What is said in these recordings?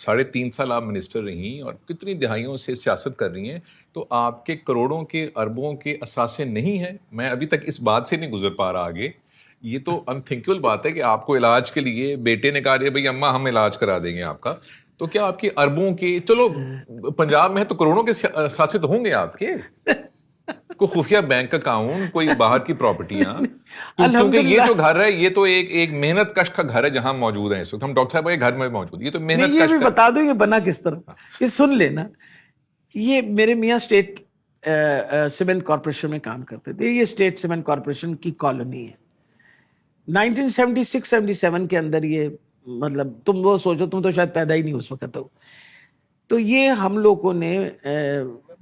3.5 سال آپ منسٹر رہی اور کتنی دہائیوں سے سیاست کر رہی ہیں، تو آپ کے کروڑوں کے اربوں کے اثاثے نہیں ہیں؟ میں ابھی تک اس بات سے نہیں گزر پا رہا آگے. یہ تو انتھنکیبل بات ہے کہ آپ کو علاج کے لیے بیٹے نے کہا دیا بھائی اماں ہم علاج کرا دیں گے آپ کا، تو کیا آپ کے اربوں کے، چلو پنجاب میں ہے تو کروڑوں کے اثاثے تو ہوں گے آپ کے، کوئی خفیہ بینک اکاؤنٹ، کوئی باہر کی پراپرٹیاں، کیونکہ یہ جو گھر ہے یہ تو ایک محنت کش کا گھر ہے جہاں موجود ہیں اس وقت ہم. ڈاکٹر صاحب کے گھر میں موجود، یہ تو محنت یہ کش بھی کا. بتا دوں یہ بنا کس طرح، یہ سن لینا. یہ میرے میاں اسٹیٹ سیمنٹ کارپوریشن میں کام کرتے تھے. یہ اسٹیٹ سیمنٹ کارپوریشن کی کالونی ہے. 1976-77 کے اندر یہ، مطلب تم وہ سوچو، تم تو شاید پیدا ہی نہیں اس وقت ہو. تو یہ ہم لوگوں نے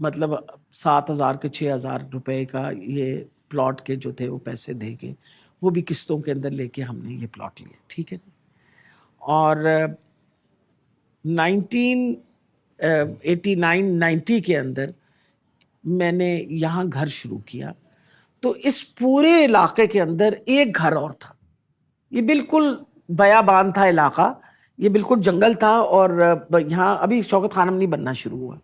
مطلب 7,000 کے 6,000 روپے کا یہ پلاٹ کے جو تھے وہ پیسے دے کے، وہ بھی قسطوں کے اندر لے کے ہم نے یہ پلاٹ لیا. ٹھیک ہے. اور 1989-90 کے اندر میں نے یہاں گھر شروع کیا. تو اس پورے علاقے کے اندر ایک گھر اور تھا. یہ بالکل بیابان تھا علاقہ، یہ بالکل جنگل تھا. اور یہاں ابھی شوکت خانم نہیں بننا شروع ہوا.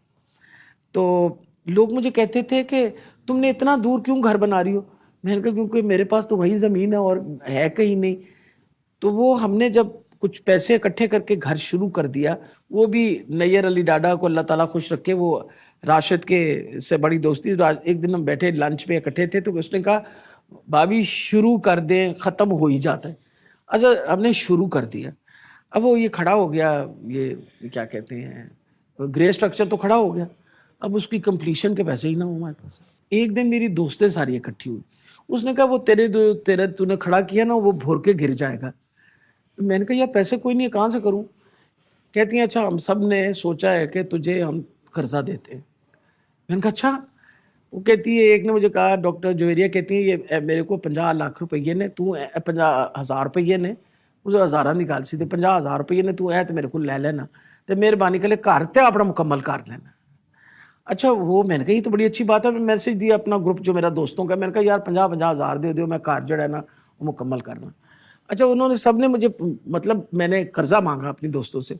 تو لوگ مجھے کہتے تھے کہ تم نے اتنا دور کیوں گھر بنا رہی ہو؟ میں نے کہا کیونکہ میرے پاس تو وہی زمین ہے اور ہے کہیں نہیں. تو وہ ہم نے جب کچھ پیسے اکٹھے کر کے گھر شروع کر دیا، وہ بھی نیئر علی ڈاڈا کو اللہ تعالیٰ خوش رکھے، وہ راشد کے سے بڑی دوستی. ایک دن ہم بیٹھے لنچ پہ اکٹھے تھے تو اس نے کہا بھابھی شروع کر دیں، ختم ہو ہی جاتا ہے. اچھا ہم نے شروع کر دیا. اب وہ یہ کھڑا ہو گیا، یہ کیا کہتے ہیں، گرے اسٹرکچر تو کھڑا ہو گیا. اب اس کی کمپلیشن کے پیسے ہی نہ ہو ہمارے پاس. ایک دن میری دوستیں ساری اکٹھی ہوئی. اس نے کہا وہ تیرے تو نے کھڑا کیا نا، وہ بھور کے گر جائے گا. میں نے کہا یار پیسے کوئی نہیں ہے، کہاں سے کروں؟ کہتی ہیں اچھا ہم سب نے سوچا ہے کہ تجھے ہم قرضہ دیتے ہیں. میں نے کہا اچھا. وہ کہتی ہے، ایک نے مجھے کہا ڈاکٹر جویریہ کہتی ہیں یہ میرے کو 50 لاکھ روپیے نے، تو 50,000 روپیے نے، مجھے ہزارہ نکال سی تھے، 50,000 روپیے نے تو ہے تو میرے کو لے لینا، تو مہربانی کر گھر تے اپنا مکمل کر لینا. اچھا وہ میں نے کہا یہ تو بڑی اچھی بات ہے. میں میسج دیا اپنا گروپ جو میرا دوستوں کا، میں نے کہا یار 50,000 دے دیو، میں کار جڑا ہے نا وہ مکمل کرنا. اچھا انہوں نے سب نے مجھے، مطلب میں نے قرضہ مانگا اپنی دوستوں سے.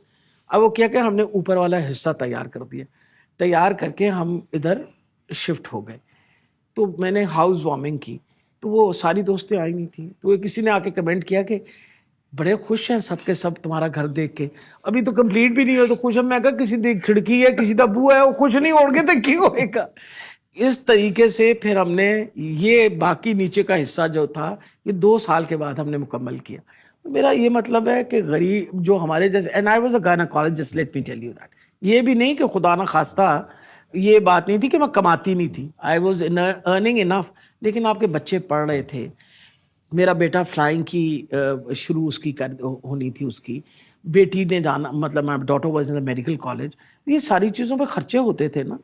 اب وہ کیا کہ ہم نے اوپر والا حصہ تیار کر دیا. تیار کر کے ہم ادھر شفٹ ہو گئے. تو میں نے ہاؤس وارمنگ کی تو وہ ساری دوستیں آئی نہیں تھیں. تو کسی نے آ کے کمنٹ کیا کہ بڑے خوش ہیں سب کے سب تمہارا گھر دیکھ کے، ابھی تو کمپلیٹ بھی نہیں ہو تو خوش ہیں. میں کہا کسی دی کھڑکی ہے، کسی دا بو ہے، وہ خوش نہیں ہو گے تو کیوں ہوئے گا. اس طریقے سے پھر ہم نے یہ باقی نیچے کا حصہ جو تھا یہ 2 سال کے بعد ہم نے مکمل کیا. میرا یہ مطلب ہے کہ غریب جو ہمارے جیسے، and I was a gynaecologist, let me tell you that. یہ بھی نہیں کہ خدا نہ خواستہ یہ بات نہیں تھی کہ میں کماتی نہیں تھی، آئی واز ارننگ انف، لیکن آپ کے بچے پڑھ رہے تھے. میرا بیٹا فلائنگ کی شروع اس کی ہونی تھی، اس کی بیٹی نے جانا، مطلب my daughter was in medical college. یہ ساری چیزوں پہ خرچے ہوتے تھے نا،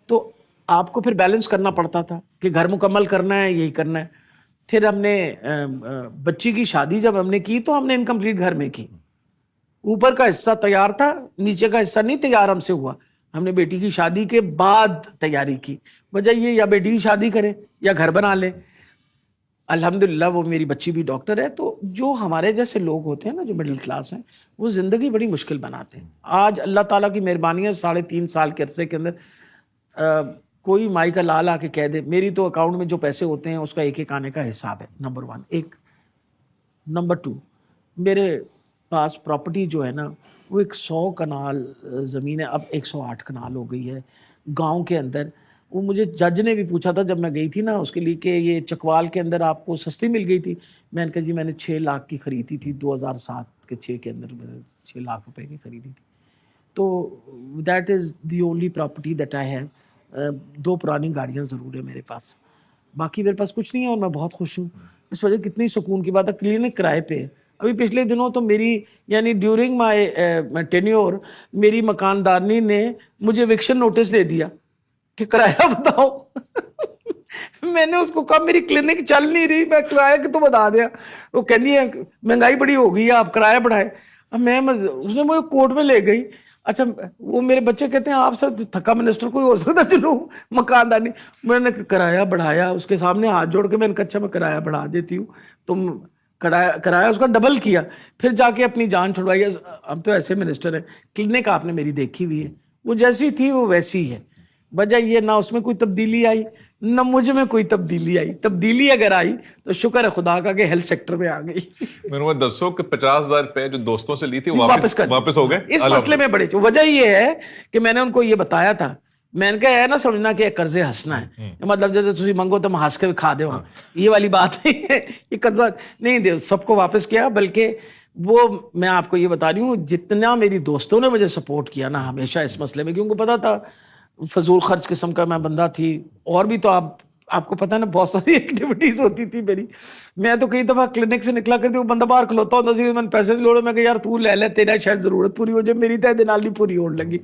تو آپ کو پھر بیلنس کرنا پڑتا تھا کہ گھر مکمل کرنا ہے، یہی کرنا ہے. پھر ہم نے بچی کی شادی جب ہم نے کی تو ہم نے انکمپلیٹ گھر میں کی. اوپر کا حصہ تیار تھا، نیچے کا حصہ نہیں تیار ہم سے ہوا. ہم نے بیٹی کی شادی کے بعد تیاری کی. وجہ یہ یا بیٹی کی شادی کرے یا گھر بنا لے. الحمدللہ وہ میری بچی بھی ڈاکٹر ہے. تو جو ہمارے جیسے لوگ ہوتے ہیں نا، جو مڈل کلاس ہیں، وہ زندگی بڑی مشکل بناتے ہیں. آج اللہ تعالیٰ کی مہربانی ہے 3.5 سال کے عرصے کے اندر کوئی مائی کا لال آ کے کہہ دے میری تو اکاؤنٹ میں جو پیسے ہوتے ہیں اس کا ایک ایک آنے کا حساب ہے. نمبر 1 ایک. نمبر 2 میرے پاس پراپرٹی جو ہے نا وہ 100 کنال زمین ہے، اب 108 کنال ہو گئی ہے گاؤں کے اندر. وہ مجھے جج نے بھی پوچھا تھا جب میں گئی تھی نا اس کے لیے کہ یہ چکوال کے اندر آپ کو سستی مل گئی تھی. میں نے کہا جی میں نے 6 لاکھ کی خریدی تھی 2007 کے 6 کے اندر، میں نے 6 لاکھ روپے کی خریدی تھی. تو that is the only property that I have. 2 پرانی گاڑیاں ضرور ہے میرے پاس، باقی میرے پاس کچھ نہیں ہے اور میں بہت خوش ہوں. اس وجہ کتنی سکون کی بات ہے. کلینک کرائے پہ ہے. ابھی پچھلے دنوں تو میری یعنی ڈیورنگ مائی ٹینیور میری مکاندارنی نے مجھے ایوکشن نوٹس دے دیا کہ کرایہ بتاؤ. میں نے اس کو کہا میری کلینک چل نہیں رہی، میں کرایہ کہ تو بتا دیا. وہ کہتی ہے مہنگائی بڑی ہو گئی ہے، آپ کرایہ بڑھائے. اب اس نے مجھے کورٹ میں لے گئی. اچھا وہ میرے بچے کہتے ہیں آپ سے تھکا منسٹر کوئی ہو سکتا چلو مکاندارنی. میں نے کرایہ بڑھایا، اس کے سامنے ہاتھ جوڑ کے میں نے کہا اچھا میں کرایہ بڑھا دیتی ہوں، تم کرایا اس کا ڈبل کیا, پھر جا کے اپنی جان چھڑوائی. اب تو ایسے منسٹر ہیں. کلینک آپ نے میری دیکھی ہوئی ہے, وہ جیسی تھی وہ ویسی ہے. وجہ یہ نہ اس میں کوئی تبدیلی آئی نہ مجھ میں کوئی تبدیلی آئی. تبدیلی اگر آئی تو شکر ہے خدا کا کہ ہیلتھ سیکٹر میں آ گئی. میں نے دسو کہ 50,000 روپے جو دوستوں سے لی تھی واپس ہو گئے. اس مسئلے میں بڑے وجہ یہ ہے کہ میں نے ان کو یہ بتایا تھا, میں نے کہا ہے نا سمجھنا کہ قرضے ہنسنا ہے, مطلب جب تسی منگو تو ہنس کے کھا دو, یہ والی بات نہیں ہے. یہ قرضہ نہیں دے, سب کو واپس کیا. بلکہ وہ میں آپ کو یہ بتا رہی ہوں, جتنا میری دوستوں نے مجھے سپورٹ کیا نا ہمیشہ اس مسئلے میں, کیونکہ پتا تھا فضول خرچ قسم کا میں بندہ تھی. اور بھی تو آپ کو پتا ہے نا بہت ساری ایکٹیویٹیز ہوتی تھی میری. میں تو کئی دفعہ کلینک سے نکلا کرتی, وہ بندہ باہر کھلوتا ہوتا سی, میں نے پیسے لوڑے, میں کہ یار تو لے لے, تیرا شاید ضرورت پوری ہو جائے, میری تو نال نہیں پوری ہونے لگی.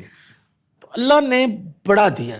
تو اللہ نے بڑا دیا.